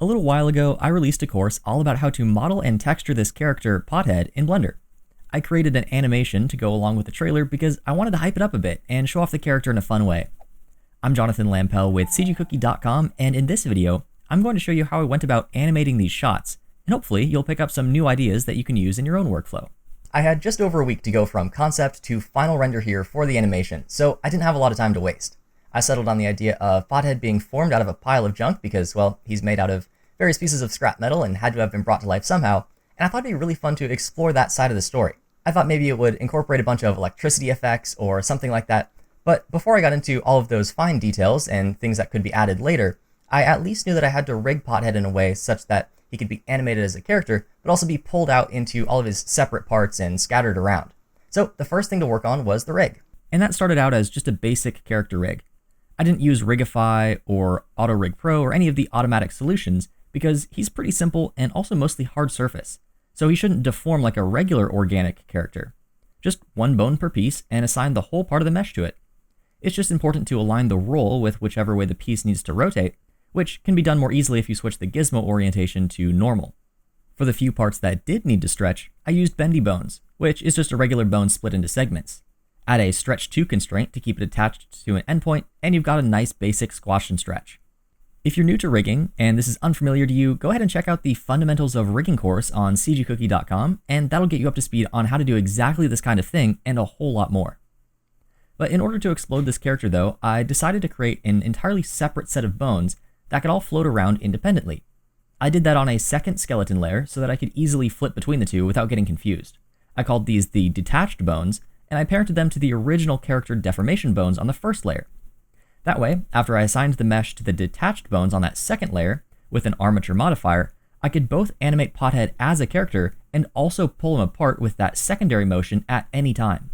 A little while ago, I released a course all about how to model and texture this character, Pothead, in Blender. I created an animation to go along with the trailer because I wanted to hype it up a bit and show off the character in a fun way. I'm Jonathan Lampel with cgcookie.com, and in this video, I'm going to show you how I went about animating these shots, and hopefully you'll pick up some new ideas that you can use in your own workflow. I had just over a week to go from concept to final render here for the animation, so I didn't have a lot of time to waste. I settled on the idea of Pothead being formed out of a pile of junk because, well, he's made out of various pieces of scrap metal and had to have been brought to life somehow, and I thought it'd be really fun to explore that side of the story. I thought maybe it would incorporate a bunch of electricity effects or something like that, but before I got into all of those fine details and things that could be added later, I at least knew that I had to rig Pothead in a way such that he could be animated as a character, but also be pulled out into all of his separate parts and scattered around. So the first thing to work on was the rig. And that started out as just a basic character rig. I didn't use Rigify or AutoRig Pro or any of the automatic solutions because he's pretty simple and also mostly hard surface, so he shouldn't deform like a regular organic character. Just one bone per piece and assign the whole part of the mesh to it. It's just important to align the roll with whichever way the piece needs to rotate, which can be done more easily if you switch the gizmo orientation to normal. For the few parts that did need to stretch, I used bendy bones, which is just a regular bone split into segments. Add a stretch to constraint to keep it attached to an endpoint, and you've got a nice basic squash and stretch. If you're new to rigging, and this is unfamiliar to you, go ahead and check out the Fundamentals of Rigging course on cgcookie.com, and that'll get you up to speed on how to do exactly this kind of thing and a whole lot more. But in order to explode this character though, I decided to create an entirely separate set of bones that could all float around independently. I did that on a second skeleton layer so that I could easily flip between the two without getting confused. I called these the detached bones, and I parented them to the original character deformation bones on the first layer. That way, after I assigned the mesh to the detached bones on that second layer, with an armature modifier, I could both animate Pothead as a character and also pull him apart with that secondary motion at any time.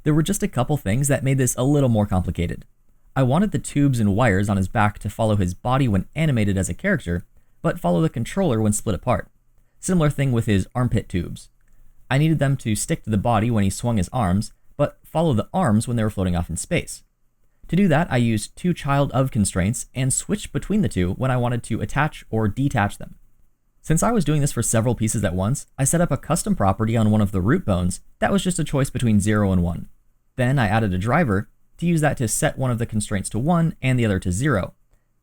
There were just a couple things that made this a little more complicated. I wanted the tubes and wires on his back to follow his body when animated as a character, but follow the controller when split apart. Similar thing with his armpit tubes. I needed them to stick to the body when he swung his arms, but follow the arms when they were floating off in space. To do that, I used two child of constraints and switched between the two when I wanted to attach or detach them. Since I was doing this for several pieces at once, I set up a custom property on one of the root bones that was just a choice between 0 and 1. Then I added a driver to use that to set one of the constraints to 1 and the other to 0.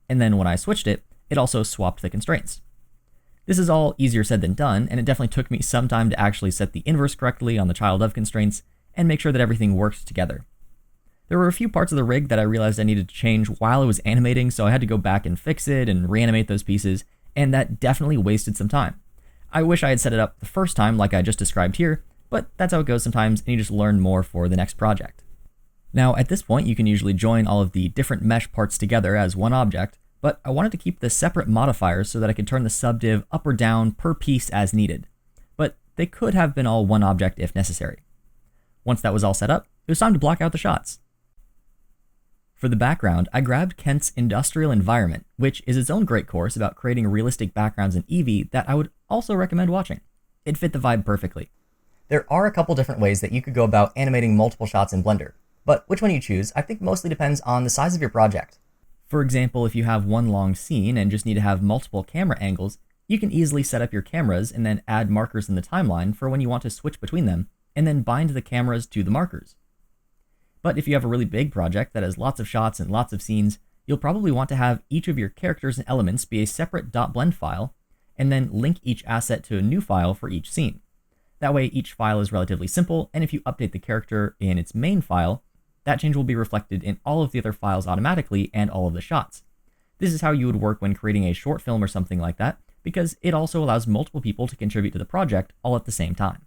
And then when I switched it, it also swapped the constraints. This is all easier said than done, and it definitely took me some time to actually set the inverse correctly on the child of constraints and make sure that everything worked together. There were a few parts of the rig that I realized I needed to change while I was animating, so I had to go back and fix it and reanimate those pieces, and that definitely wasted some time. I wish I had set it up the first time like I just described here, but that's how it goes sometimes, and you just learn more for the next project. Now, at this point, you can usually join all of the different mesh parts together as one object, but I wanted to keep the separate modifiers so that I could turn the subdiv up or down per piece as needed. But they could have been all one object if necessary. Once that was all set up, it was time to block out the shots. For the background, I grabbed Kent's Industrial Environment, which is its own great course about creating realistic backgrounds in Eevee that I would also recommend watching. It fit the vibe perfectly. There are a couple different ways that you could go about animating multiple shots in Blender, but which one you choose I think mostly depends on the size of your project. For example, if you have one long scene and just need to have multiple camera angles, you can easily set up your cameras and then add markers in the timeline for when you want to switch between them, and then bind the cameras to the markers. But if you have a really big project that has lots of shots and lots of scenes, you'll probably want to have each of your characters and elements be a separate .blend file, and then link each asset to a new file for each scene. That way each file is relatively simple, and if you update the character in its main file, that change will be reflected in all of the other files automatically and all of the shots. This is how you would work when creating a short film or something like that, because it also allows multiple people to contribute to the project all at the same time.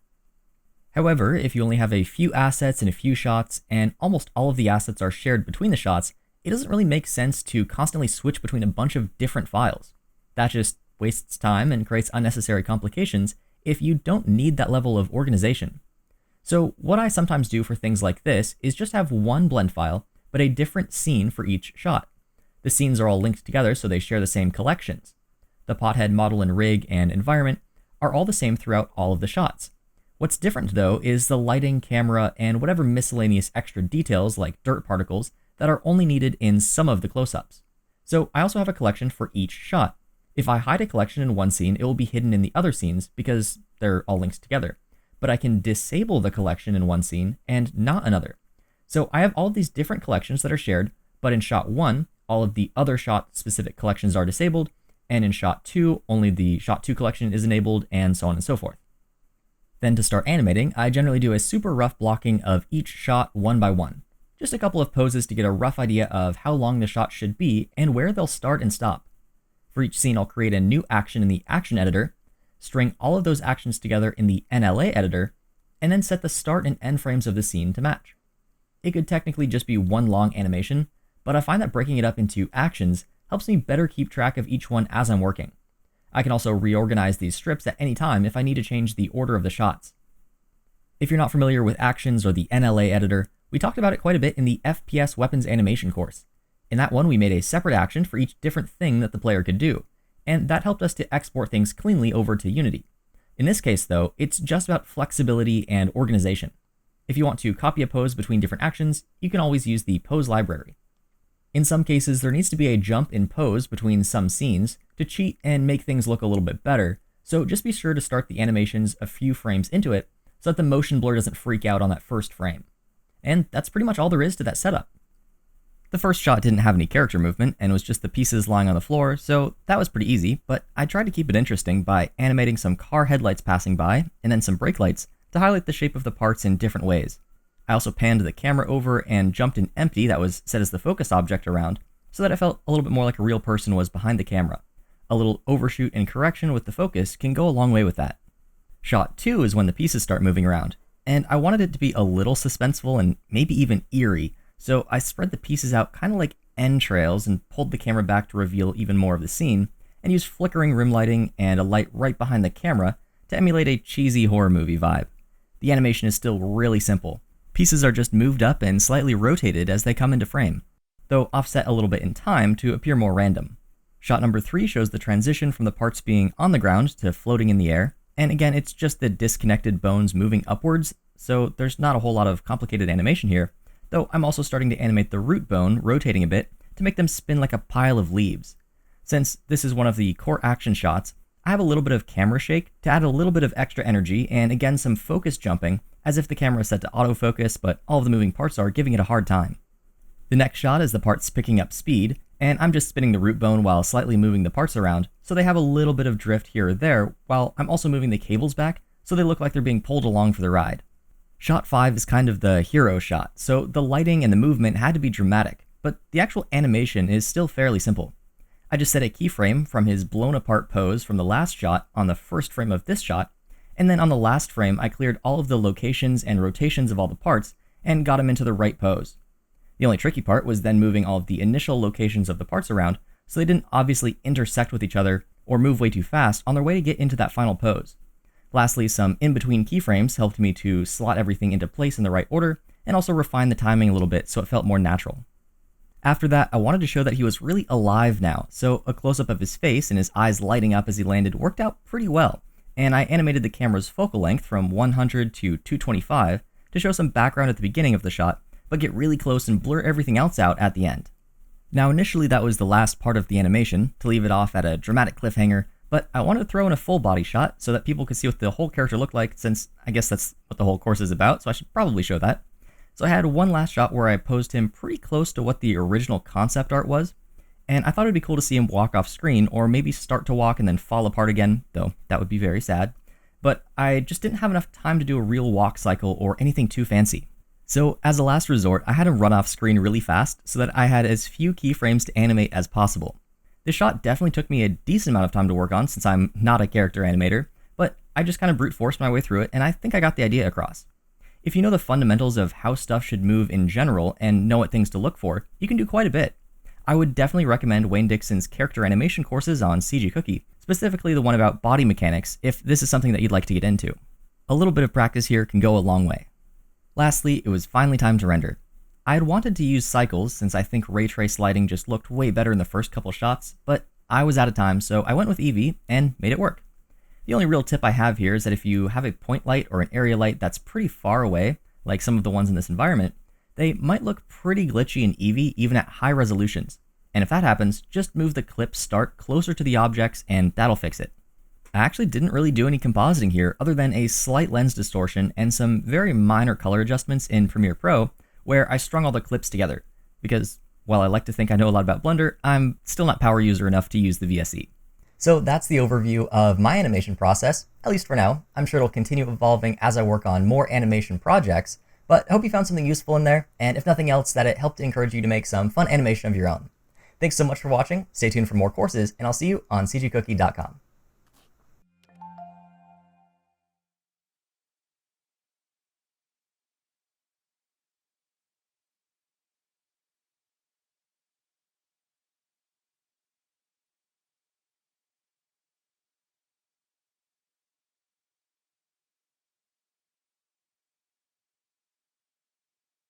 However, if you only have a few assets and a few shots, and almost all of the assets are shared between the shots, it doesn't really make sense to constantly switch between a bunch of different files. That just wastes time and creates unnecessary complications if you don't need that level of organization. So what I sometimes do for things like this is just have one blend file, but a different scene for each shot. The scenes are all linked together so they share the same collections. The Pothead model and rig and environment are all the same throughout all of the shots. What's different though is the lighting, camera, and whatever miscellaneous extra details like dirt particles that are only needed in some of the close-ups. So I also have a collection for each shot, If I hide a collection in one scene, it will be hidden in the other scenes because they're all linked together. But I can disable the collection in one scene and not another. So I have all of these different collections that are shared, but in shot 1, all of the other shot-specific collections are disabled, and in shot 2, only the shot 2 collection is enabled, and so on and so forth. Then to start animating, I generally do a super rough blocking of each shot one by one. Just a couple of poses to get a rough idea of how long the shot should be and where they'll start and stop. For each scene, I'll create a new action in the action editor, string all of those actions together in the NLA editor, and then set the start and end frames of the scene to match. It could technically just be one long animation, but I find that breaking it up into actions helps me better keep track of each one as I'm working. I can also reorganize these strips at any time if I need to change the order of the shots. If you're not familiar with actions or the NLA editor, we talked about it quite a bit in the FPS weapons animation course. In that one, we made a separate action for each different thing that the player could do, and that helped us to export things cleanly over to Unity. In this case, though, it's just about flexibility and organization. If you want to copy a pose between different actions, you can always use the pose library. In some cases, there needs to be a jump in pose between some scenes to cheat and make things look a little bit better, so just be sure to start the animations a few frames into it so that the motion blur doesn't freak out on that first frame. And that's pretty much all there is to that setup. The first shot didn't have any character movement and was just the pieces lying on the floor, so that was pretty easy, but I tried to keep it interesting by animating some car headlights passing by and then some brake lights to highlight the shape of the parts in different ways. I also panned the camera over and jumped an empty that was set as the focus object around so that it felt a little bit more like a real person was behind the camera. A little overshoot and correction with the focus can go a long way with that. Shot 2 is when the pieces start moving around, and I wanted it to be a little suspenseful and maybe even eerie, so I spread the pieces out kind of like entrails and pulled the camera back to reveal even more of the scene, and used flickering rim lighting and a light right behind the camera to emulate a cheesy horror movie vibe. The animation is still really simple. Pieces are just moved up and slightly rotated as they come into frame, though offset a little bit in time to appear more random. Shot number 3 shows the transition from the parts being on the ground to floating in the air, and again, it's just the disconnected bones moving upwards, so there's not a whole lot of complicated animation here, though I'm also starting to animate the root bone rotating a bit to make them spin like a pile of leaves. Since this is one of the core action shots, I have a little bit of camera shake to add a little bit of extra energy and again some focus jumping as if the camera is set to autofocus but all of the moving parts are giving it a hard time. The next shot is the parts picking up speed, and I'm just spinning the root bone while slightly moving the parts around so they have a little bit of drift here or there while I'm also moving the cables back so they look like they're being pulled along for the ride. Shot 5 is kind of the hero shot, so the lighting and the movement had to be dramatic, but the actual animation is still fairly simple. I just set a keyframe from his blown apart pose from the last shot on the first frame of this shot, and then on the last frame I cleared all of the locations and rotations of all the parts and got him into the right pose. The only tricky part was then moving all of the initial locations of the parts around so they didn't obviously intersect with each other or move way too fast on their way to get into that final pose. Lastly, some in-between keyframes helped me to slot everything into place in the right order and also refine the timing a little bit so it felt more natural. After that, I wanted to show that he was really alive now, so a close-up of his face and his eyes lighting up as he landed worked out pretty well, and I animated the camera's focal length from 100 to 225 to show some background at the beginning of the shot, but get really close and blur everything else out at the end. Now initially that was the last part of the animation, to leave it off at a dramatic cliffhanger, but I wanted to throw in a full body shot so that people could see what the whole character looked like, since I guess that's what the whole course is about, so I should probably show that. So I had one last shot where I posed him pretty close to what the original concept art was, and I thought it'd be cool to see him walk off screen, or maybe start to walk and then fall apart again, though that would be very sad. But I just didn't have enough time to do a real walk cycle or anything too fancy. So as a last resort, I had him run off screen really fast so that I had as few keyframes to animate as possible. This shot definitely took me a decent amount of time to work on since I'm not a character animator, but I just kind of brute forced my way through it and I think I got the idea across. If you know the fundamentals of how stuff should move in general and know what things to look for, you can do quite a bit. I would definitely recommend Wayne Dixon's character animation courses on CG Cookie, specifically the one about body mechanics if this is something that you'd like to get into. A little bit of practice here can go a long way. Lastly, it was finally time to render. I had wanted to use cycles since I think ray trace lighting just looked way better in the first couple shots, but I was out of time, so I went with Eevee and made it work. The only real tip I have here is that if you have a point light or an area light that's pretty far away, like some of the ones in this environment, they might look pretty glitchy in Eevee even at high resolutions. And if that happens, just move the clip start closer to the objects and that'll fix it. I actually didn't really do any compositing here other than a slight lens distortion and some very minor color adjustments in Premiere Pro where I strung all the clips together. Because while I like to think I know a lot about Blender, I'm still not power user enough to use the VSE. So that's the overview of my animation process, at least for now. I'm sure it'll continue evolving as I work on more animation projects, but I hope you found something useful in there, and if nothing else, that it helped to encourage you to make some fun animation of your own. Thanks so much for watching, stay tuned for more courses, and I'll see you on cgcookie.com.